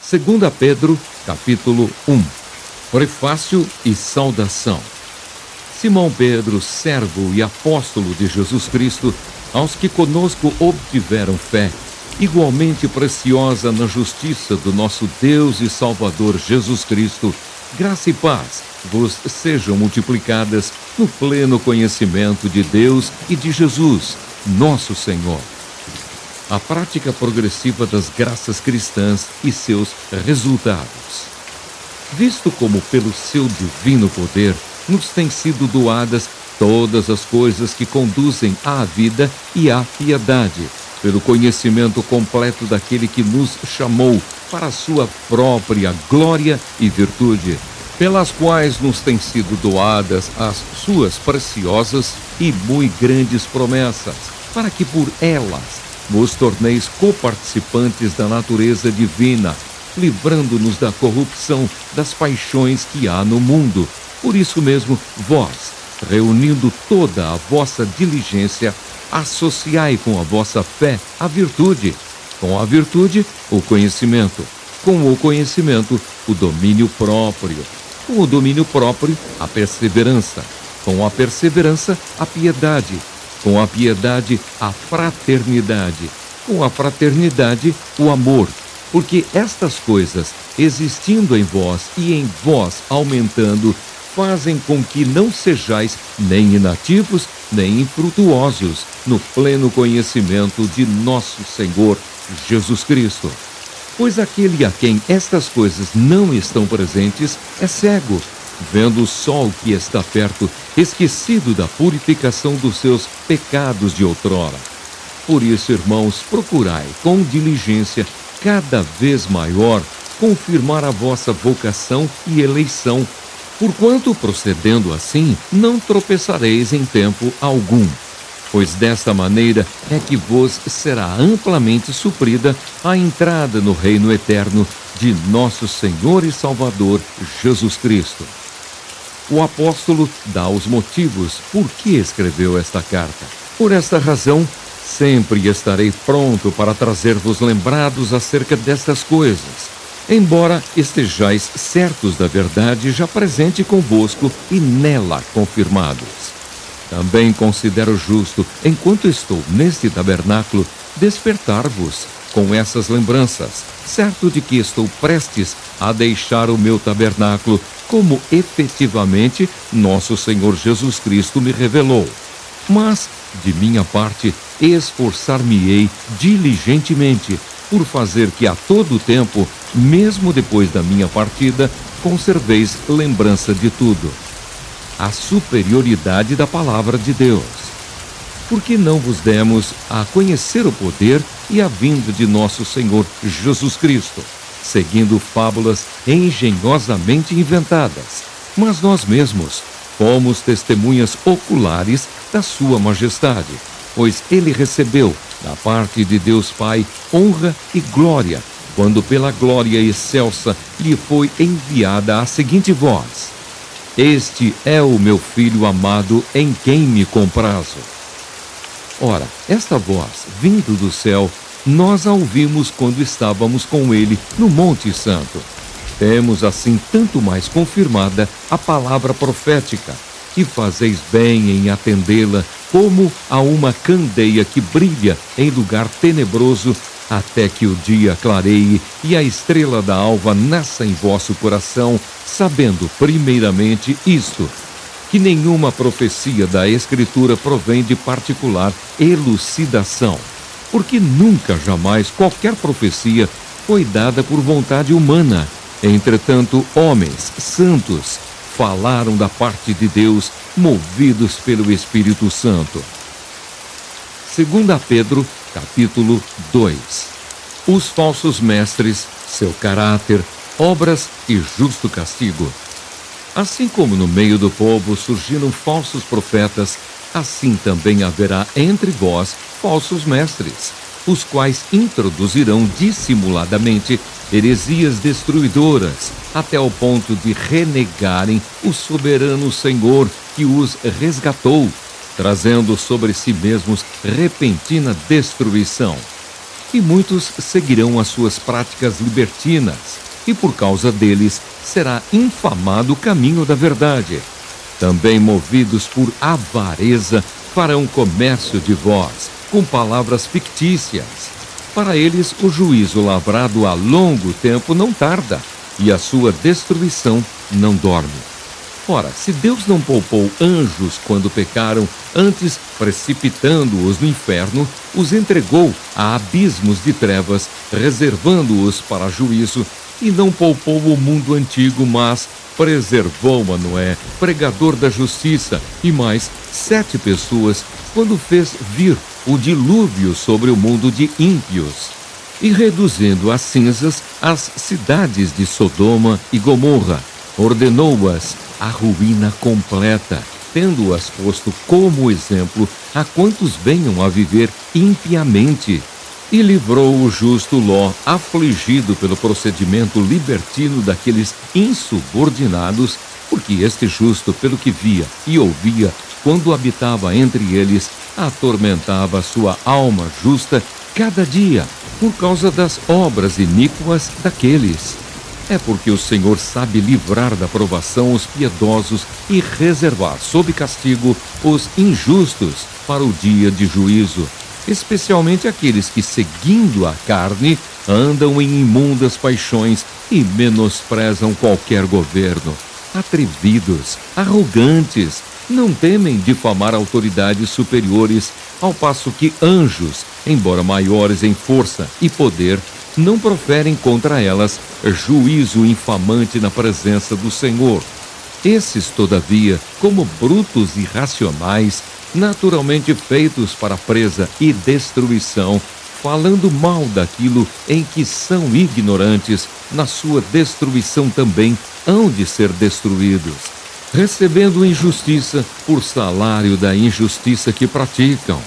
2 Pedro, capítulo 1. Prefácio e saudação. Simão Pedro, servo e apóstolo de Jesus Cristo, aos que conosco obtiveram fé, igualmente preciosa na justiça do nosso Deus e Salvador Jesus Cristo, graça e paz vos sejam multiplicadas no pleno conhecimento de Deus e de Jesus, nosso Senhor. A prática progressiva das graças cristãs e seus resultados. Visto como pelo seu divino poder nos têm sido doadas todas as coisas que conduzem à vida e à piedade, pelo conhecimento completo daquele que nos chamou para a sua própria glória e virtude, pelas quais nos têm sido doadas as suas preciosas e muito grandes promessas, para que por elas vos torneis coparticipantes da natureza divina, livrando-nos da corrupção das paixões que há no mundo. Por isso mesmo, vós, reunindo toda a vossa diligência, associai com a vossa fé a virtude, com a virtude, o conhecimento, com o conhecimento, o domínio próprio, com o domínio próprio, a perseverança, com a perseverança, a piedade, com a piedade, a fraternidade, com a fraternidade, o amor, porque estas coisas, existindo em vós e em vós aumentando, fazem com que não sejais nem inativos, nem infrutuosos no pleno conhecimento de nosso Senhor Jesus Cristo. Pois aquele a quem estas coisas não estão presentes é cego, vendo o sol que está perto, esquecido da purificação dos seus pecados de outrora. Por isso, irmãos, procurai com diligência cada vez maior confirmar a vossa vocação e eleição, porquanto, procedendo assim, não tropeçareis em tempo algum. Pois desta maneira é que vos será amplamente suprida a entrada no reino eterno de nosso Senhor e Salvador Jesus Cristo. O apóstolo dá os motivos por que escreveu esta carta. Por esta razão, sempre estarei pronto para trazer-vos lembrados acerca destas coisas, embora estejais certos da verdade já presente convosco e nela confirmados. Também considero justo, enquanto estou neste tabernáculo, despertar-vos com essas lembranças, certo de que estou prestes a deixar o meu tabernáculo, como efetivamente nosso Senhor Jesus Cristo me revelou. Mas, de minha parte, esforçar-me-ei diligentemente por fazer que a todo tempo, mesmo depois da minha partida, conserveis lembrança de tudo. A superioridade da palavra de Deus. Porque não vos demos a conhecer o poder e a vinda de nosso Senhor Jesus Cristo, seguindo fábulas engenhosamente inventadas, mas nós mesmos fomos testemunhas oculares da sua majestade, pois ele recebeu, da parte de Deus Pai, honra e glória, quando pela glória excelsa lhe foi enviada a seguinte voz: Este é o meu Filho amado, em quem me comprazo. Ora, esta voz, vindo do céu, nós a ouvimos quando estávamos com ele no Monte Santo. Temos assim tanto mais confirmada a palavra profética, e fazeis bem em atendê-la como a uma candeia que brilha em lugar tenebroso, até que o dia clareie e a estrela da alva nasça em vosso coração, sabendo primeiramente isto, que nenhuma profecia da Escritura provém de particular elucidação, porque nunca jamais qualquer profecia foi dada por vontade humana. Entretanto, homens santos falaram da parte de Deus, movidos pelo Espírito Santo. 2 Pedro, capítulo 2. Os falsos mestres, seu caráter, obras e justo castigo. Assim como no meio do povo surgiram falsos profetas, assim também haverá entre vós falsos mestres, os quais introduzirão dissimuladamente heresias destruidoras, até o ponto de renegarem o soberano Senhor que os resgatou, trazendo sobre si mesmos repentina destruição. e muitos seguirão as suas práticas libertinas, e por causa deles será infamado o caminho da verdade. Também movidos por avareza, farão comércio de vós, com palavras fictícias. Para eles o juízo lavrado há longo tempo não tarda, e a sua destruição não dorme. Ora, se Deus não poupou anjos quando pecaram, antes, precipitando-os no inferno, os entregou a abismos de trevas, reservando-os para juízo, e não poupou o mundo antigo, mas preservou a Noé, pregador da justiça, e mais 7 pessoas, quando fez vir o dilúvio sobre o mundo de ímpios, e reduzindo a cinzas as cidades de Sodoma e Gomorra, ordenou-as à ruína completa, tendo-as posto como exemplo a quantos venham a viver impiamente. E livrou o justo Ló, afligido pelo procedimento libertino daqueles insubordinados, porque este justo, pelo que via e ouvia, quando habitava entre eles, atormentava sua alma justa cada dia, por causa das obras iníquas daqueles. É porque o Senhor sabe livrar da provação os piedosos e reservar sob castigo os injustos para o dia de juízo, especialmente aqueles que, seguindo a carne, andam em imundas paixões e menosprezam qualquer governo. Atrevidos, arrogantes, não temem difamar autoridades superiores, ao passo que anjos, embora maiores em força e poder, não proferem contra elas juízo infamante na presença do Senhor. Esses, todavia, como brutos irracionais, naturalmente feitos para presa e destruição, falando mal daquilo em que são ignorantes, na sua destruição também hão de ser destruídos, recebendo injustiça por salário da injustiça que praticam,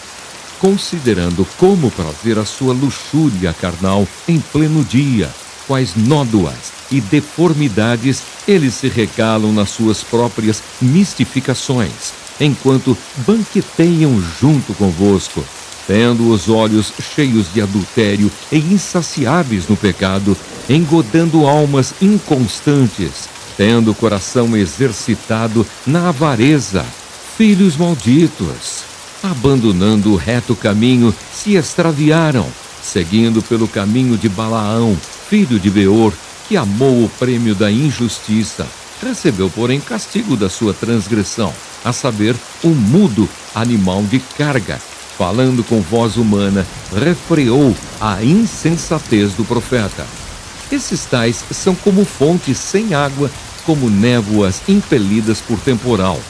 considerando como prazer a sua luxúria carnal em pleno dia, quais nódoas e deformidades eles se regalam nas suas próprias mistificações, enquanto banqueteiam junto convosco, tendo os olhos cheios de adultério e insaciáveis no pecado, engodando almas inconstantes, tendo o coração exercitado na avareza, filhos malditos. Abandonando o reto caminho, se extraviaram, seguindo pelo caminho de Balaão, filho de Beor, que amou o prêmio da injustiça, recebeu, porém, castigo da sua transgressão, a saber, um mudo animal de carga, falando com voz humana, refreou a insensatez do profeta. Esses tais são como fontes sem água, como névoas impelidas por temporal.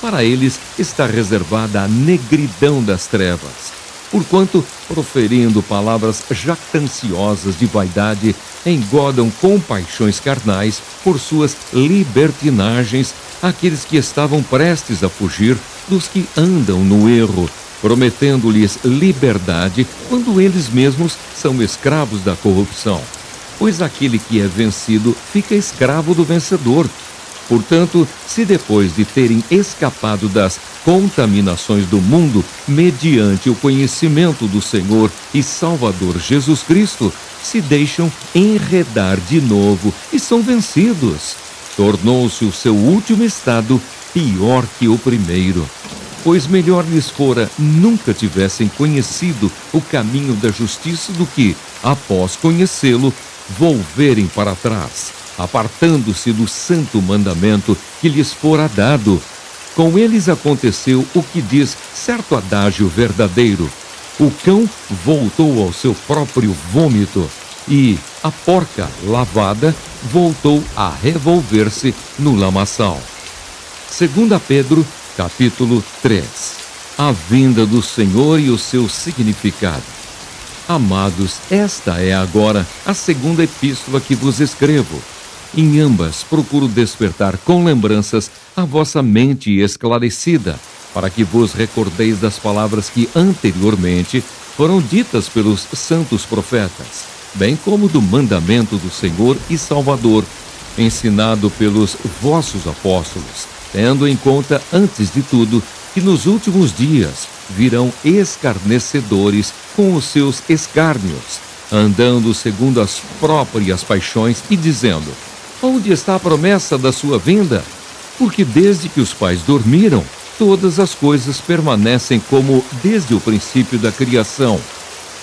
Para eles está reservada a negridão das trevas, porquanto, proferindo palavras jactanciosas de vaidade, engodam com paixões carnais por suas libertinagens aqueles que estavam prestes a fugir dos que andam no erro, prometendo-lhes liberdade quando eles mesmos são escravos da corrupção. Pois aquele que é vencido fica escravo do vencedor. Portanto, se depois de terem escapado das contaminações do mundo, mediante o conhecimento do Senhor e Salvador Jesus Cristo, se deixam enredar de novo e são vencidos, tornou-se o seu último estado pior que o primeiro. Pois melhor lhes fora nunca tivessem conhecido o caminho da justiça do que, após conhecê-lo, volverem para trás, apartando-se do santo mandamento que lhes fora dado. Com eles aconteceu o que diz certo adágio verdadeiro: o cão voltou ao seu próprio vômito, e a porca lavada voltou a revolver-se no lamaçal. 2 Pedro, capítulo 3. A vinda do Senhor e o seu significado. Amados, esta é agora a segunda epístola que vos escrevo. Em ambas procuro despertar com lembranças a vossa mente esclarecida, para que vos recordeis das palavras que anteriormente foram ditas pelos santos profetas, bem como do mandamento do Senhor e Salvador, ensinado pelos vossos apóstolos, tendo em conta, antes de tudo, que nos últimos dias virão escarnecedores com os seus escárnios, andando segundo as próprias paixões e dizendo: onde está a promessa da sua vinda? Porque desde que os pais dormiram, todas as coisas permanecem como desde o princípio da criação.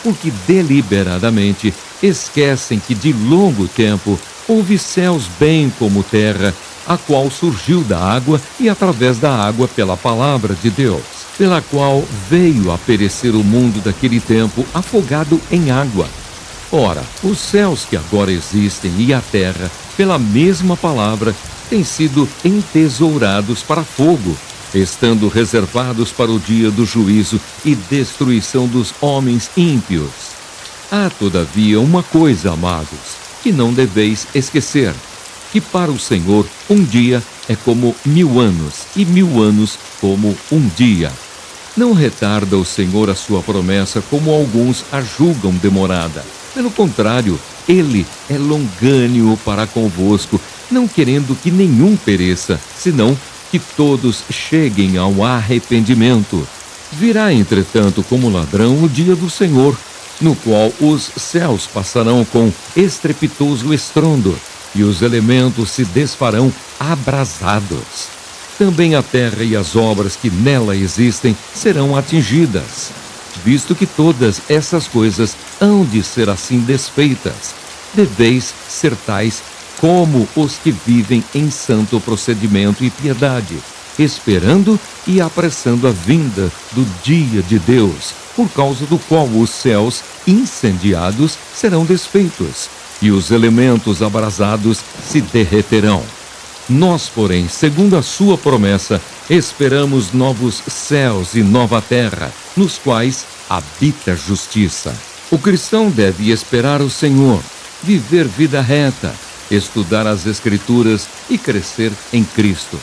Porque deliberadamente esquecem que de longo tempo houve céus bem como terra, a qual surgiu da água e através da água pela palavra de Deus, pela qual veio a perecer o mundo daquele tempo afogado em água. Ora, os céus que agora existem e a terra, pela mesma palavra, têm sido entesourados para fogo, estando reservados para o dia do juízo e destruição dos homens ímpios. Há, todavia, uma coisa, amados, que não deveis esquecer, que para o Senhor um dia é como 1000 anos, e 1000 anos como um dia. Não retarda o Senhor a sua promessa, como alguns a julgam demorada. Pelo contrário, ele é longânimo para convosco, não querendo que nenhum pereça, senão que todos cheguem ao arrependimento. Virá, entretanto, como ladrão o dia do Senhor, no qual os céus passarão com estrepitoso estrondo, e os elementos se desfarão abrasados. Também a terra e as obras que nela existem serão atingidas, visto que todas essas coisas hão de ser assim desfeitas. Deveis ser tais como os que vivem em santo procedimento e piedade, esperando e apressando a vinda do dia de Deus, por causa do qual os céus incendiados serão desfeitos, e os elementos abrasados se derreterão. Nós, porém, segundo a sua promessa, esperamos novos céus e nova terra, nos quais habita a justiça. O cristão deve esperar o Senhor, viver vida reta, estudar as Escrituras e crescer em Cristo.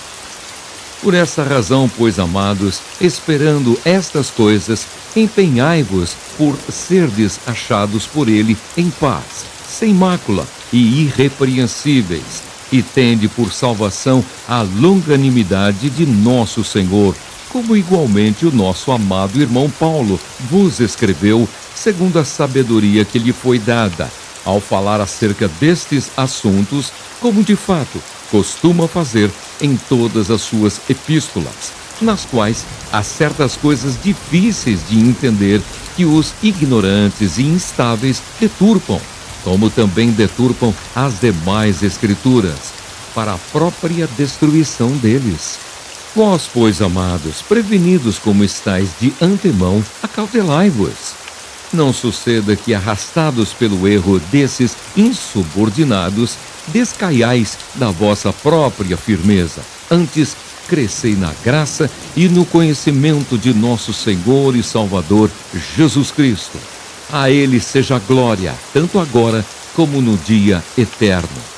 Por essa razão, pois, amados, esperando estas coisas, empenhai-vos por serdes achados por Ele em paz, sem mácula e irrepreensíveis, e tende por salvação a longanimidade de nosso Senhor, como igualmente o nosso amado irmão Paulo vos escreveu, segundo a sabedoria que lhe foi dada, ao falar acerca destes assuntos, como de fato costuma fazer em todas as suas epístolas, nas quais há certas coisas difíceis de entender que os ignorantes e instáveis deturpam, como também deturpam as demais escrituras, para a própria destruição deles. Vós, pois, amados, prevenidos como estáis de antemão, acautelai-vos. Não suceda que, arrastados pelo erro desses insubordinados, descaiais da vossa própria firmeza. Antes, crescei na graça e no conhecimento de nosso Senhor e Salvador, Jesus Cristo. A Ele seja a glória, tanto agora como no dia eterno.